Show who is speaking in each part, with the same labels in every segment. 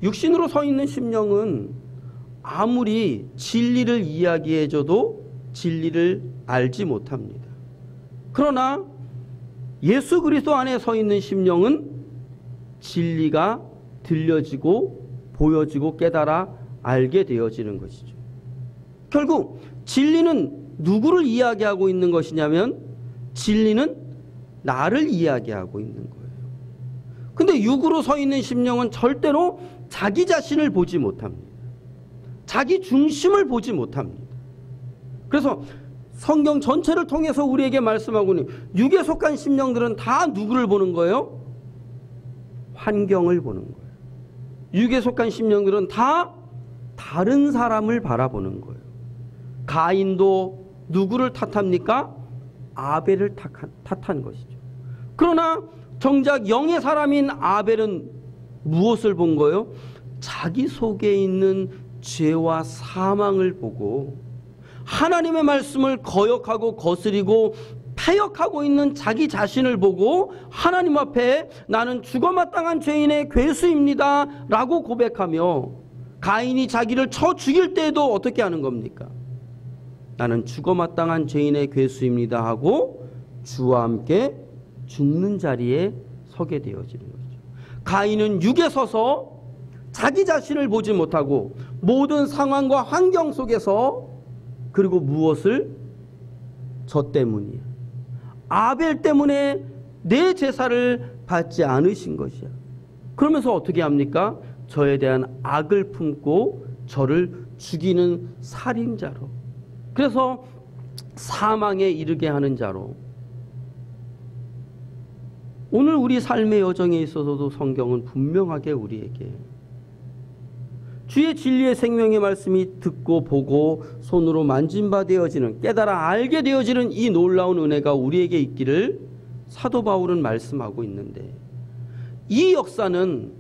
Speaker 1: 육신으로 서 있는 심령은 아무리 진리를 이야기해줘도 진리를 알지 못합니다. 그러나 예수 그리스도 안에 서 있는 심령은 진리가 들려지고 보여지고 깨달아 알게 되어지는 것이죠. 결국 진리는 누구를 이야기하고 있는 것이냐면 진리는 나를 이야기하고 있는 거예요. 근데 육으로 서 있는 심령은 절대로 자기 자신을 보지 못합니다. 자기 중심을 보지 못합니다. 그래서 성경 전체를 통해서 우리에게 말씀하고 있는 육에 속한 심령들은 다 누구를 보는 거예요? 환경을 보는 거예요. 육에 속한 심령들은 다 다른 사람을 바라보는 거예요. 가인도 누구를 탓합니까? 아벨을 탓한 것이죠. 그러나 정작 영의 사람인 아벨은 무엇을 본 거예요? 자기 속에 있는 죄와 사망을 보고 하나님의 말씀을 거역하고 거스리고 패역하고 있는 자기 자신을 보고 하나님 앞에 나는 죽어마땅한 죄인의 괴수입니다 라고 고백하며, 가인이 자기를 쳐 죽일 때에도 어떻게 하는 겁니까? 나는 죽어마땅한 죄인의 괴수입니다 하고 주와 함께 죽는 자리에 서게 되어지는 거죠. 가인은 육에 서서 자기 자신을 보지 못하고 모든 상황과 환경 속에서, 그리고 무엇을? 저 때문이야. 아벨 때문에 내 제사를 받지 않으신 것이야. 그러면서 어떻게 합니까? 저에 대한 악을 품고 저를 죽이는 살인자로, 그래서 사망에 이르게 하는 자로. 오늘 우리 삶의 여정에 있어서도 성경은 분명하게 우리에게 주의 진리의 생명의 말씀이 듣고 보고 손으로 만진 바 되어지는, 깨달아 알게 되어지는 이 놀라운 은혜가 우리에게 있기를 사도 바울은 말씀하고 있는데, 이 역사는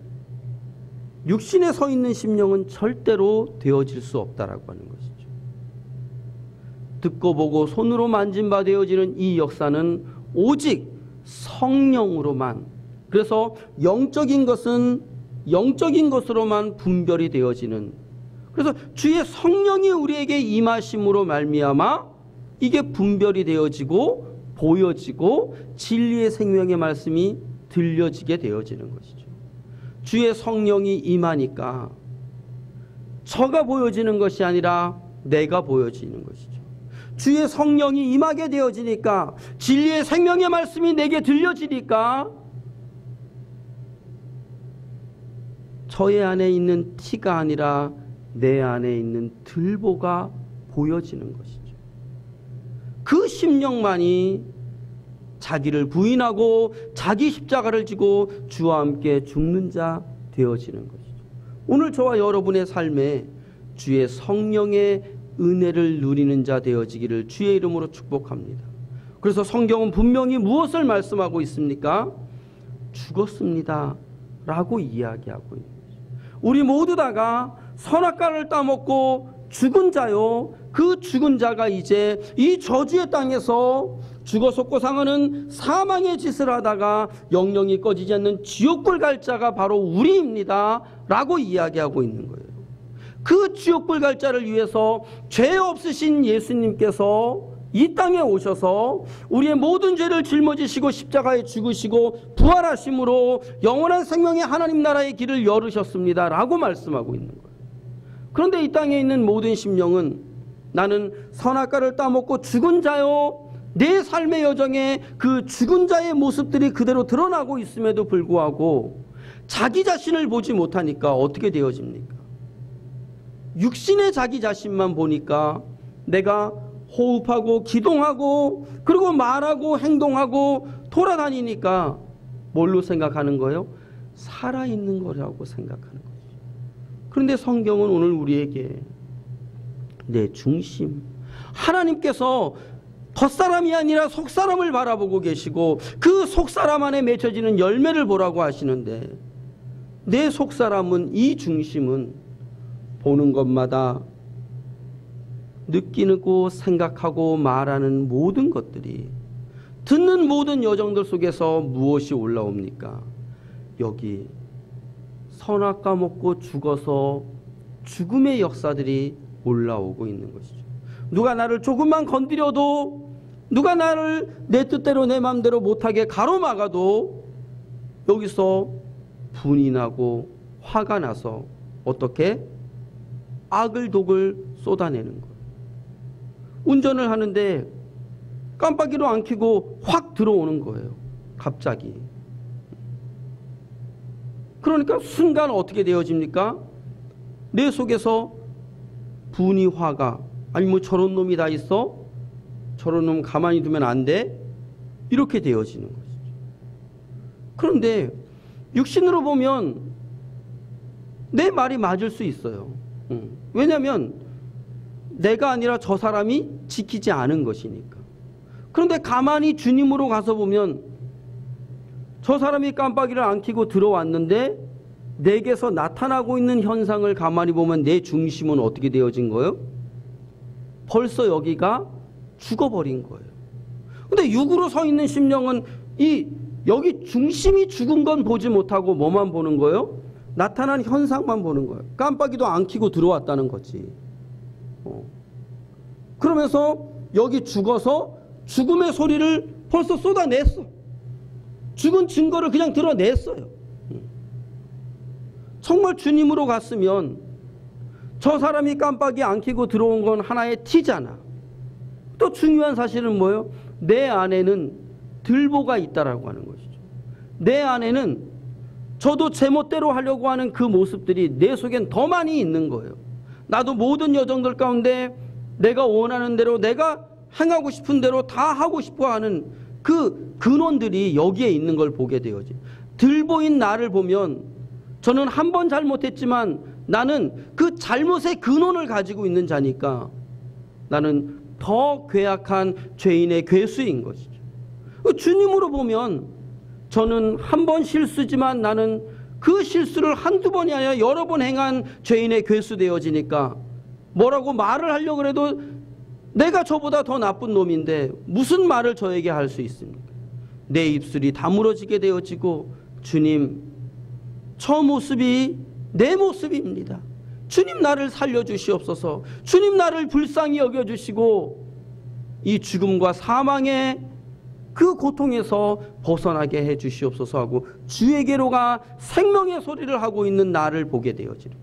Speaker 1: 육신에 서 있는 심령은 절대로 되어질 수 없다라고 하는 것이죠. 듣고 보고 손으로 만진 바 되어지는 이 역사는 오직 성령으로만, 그래서 영적인 것은 영적인 것으로만 분별이 되어지는, 그래서 주의 성령이 우리에게 임하심으로 말미암아 이게 분별이 되어지고 보여지고 진리의 생명의 말씀이 들려지게 되어지는 것이죠. 주의 성령이 임하니까 저가 보여지는 것이 아니라 내가 보여지는 것이죠. 주의 성령이 임하게 되어지니까, 진리의 생명의 말씀이 내게 들려지니까 저의 안에 있는 티가 아니라 내 안에 있는 들보가 보여지는 것이죠. 그 심령만이 자기를 부인하고 자기 십자가를 지고 주와 함께 죽는 자 되어지는 것이죠. 오늘 저와 여러분의 삶에 주의 성령의 은혜를 누리는 자 되어지기를 주의 이름으로 축복합니다. 그래서 성경은 분명히 무엇을 말씀하고 있습니까? 죽었습니다 라고 이야기하고 있는 거죠. 우리 모두 다가 선악과를 따먹고 죽은 자요, 그 죽은 자가 이제 이 저주의 땅에서 죽어 속고 상하는 사망의 짓을 하다가 영영이 꺼지지 않는 지옥불 갈 자가 바로 우리입니다 라고 이야기하고 있는 거예요. 그 지옥불 갈 자를 위해서 죄 없으신 예수님께서 이 땅에 오셔서 우리의 모든 죄를 짊어지시고 십자가에 죽으시고 부활하심으로 영원한 생명의 하나님 나라의 길을 열으셨습니다 라고 말씀하고 있는 거예요. 그런데 이 땅에 있는 모든 심령은 나는 선악과를 따먹고 죽은 자요, 내 삶의 여정에 그 죽은 자의 모습들이 그대로 드러나고 있음에도 불구하고 자기 자신을 보지 못하니까 어떻게 되어집니까? 육신의 자기 자신만 보니까 내가 호흡하고 기동하고 그리고 말하고 행동하고 돌아다니니까 뭘로 생각하는 거예요? 살아있는 거라고 생각하는 거죠. 그런데 성경은 오늘 우리에게 내 중심, 하나님께서 겉사람이 아니라 속사람을 바라보고 계시고 그 속사람 안에 맺혀지는 열매를 보라고 하시는데, 내 속사람은, 이 중심은 보는 것마다 느끼고 생각하고 말하는 모든 것들이, 듣는 모든 여정들 속에서 무엇이 올라옵니까? 여기 선악과 먹고 죽어서 죽음의 역사들이 올라오고 있는 것이죠. 누가 나를 조금만 건드려도, 누가 나를 내 뜻대로 내 마음대로 못하게 가로막아도 여기서 분이 나고 화가 나서 어떻게 악을 독을 쏟아내는 거예요. 운전을 하는데 깜빡이도 안 켜고 확 들어오는 거예요. 갑자기. 그러니까 순간 어떻게 되어집니까? 내 속에서 분이, 화가, 아니 뭐 저런 놈이 다 있어? 저런 놈 가만히 두면 안 돼? 이렇게 되어지는 것이죠. 그런데 육신으로 보면 내 말이 맞을 수 있어요. 왜냐하면 내가 아니라 저 사람이 지키지 않은 것이니까. 그런데 가만히 주님으로 가서 보면 저 사람이 깜빡이를 안 켜고 들어왔는데 내게서 나타나고 있는 현상을 가만히 보면 내 중심은 어떻게 되어진 거예요? 벌써 여기가 죽어버린 거예요. 근데 육으로 서 있는 심령은 여기 중심이 죽은 건 보지 못하고 뭐만 보는 거예요? 나타난 현상만 보는 거예요. 깜빡이도 안 켜고 들어왔다는 거지. 그러면서 여기 죽어서 죽음의 소리를 벌써 쏟아냈어. 죽은 증거를 그냥 드러냈어요. 정말 주님으로 갔으면 저 사람이 깜빡이 안 켜고 들어온 건 하나의 티잖아. 또 중요한 사실은 뭐예요? 내 안에는 들보가 있다라고 하는 것이죠. 내 안에는 저도 제멋대로 하려고 하는 그 모습들이 내 속엔 더 많이 있는 거예요. 나도 모든 여정들 가운데 내가 원하는 대로, 내가 행하고 싶은 대로 다 하고 싶어 하는 그 근원들이 여기에 있는 걸 보게 되어지. 들보인 나를 보면 저는 한 번 잘못했지만 나는 그 잘못의 근원을 가지고 있는 자니까 나는 더 괴악한 죄인의 괴수인 것이죠. 주님으로 보면 저는 한 번 실수지만 나는 그 실수를 한두 번이 아니라 여러 번 행한 죄인의 괴수 되어지니까 뭐라고 말을 하려고 해도 내가 저보다 더 나쁜 놈인데 무슨 말을 저에게 할 수 있습니까? 내 입술이 다물어지게 되어지고, 주님, 저 모습이 내 모습입니다. 주님 나를 살려주시옵소서. 주님 나를 불쌍히 여겨주시고 이 죽음과 사망의 그 고통에서 벗어나게 해주시옵소서 하고 주에게로 가 생명의 소리를 하고 있는 나를 보게 되어지는,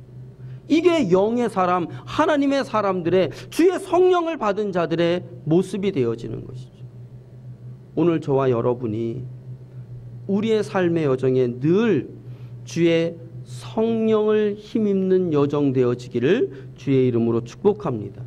Speaker 1: 이게 영의 사람, 하나님의 사람들의, 주의 성령을 받은 자들의 모습이 되어지는 것이죠. 오늘 저와 여러분이 우리의 삶의 여정에 늘 주의 성령을 힘입는 여정 되어지기를 주의 이름으로 축복합니다.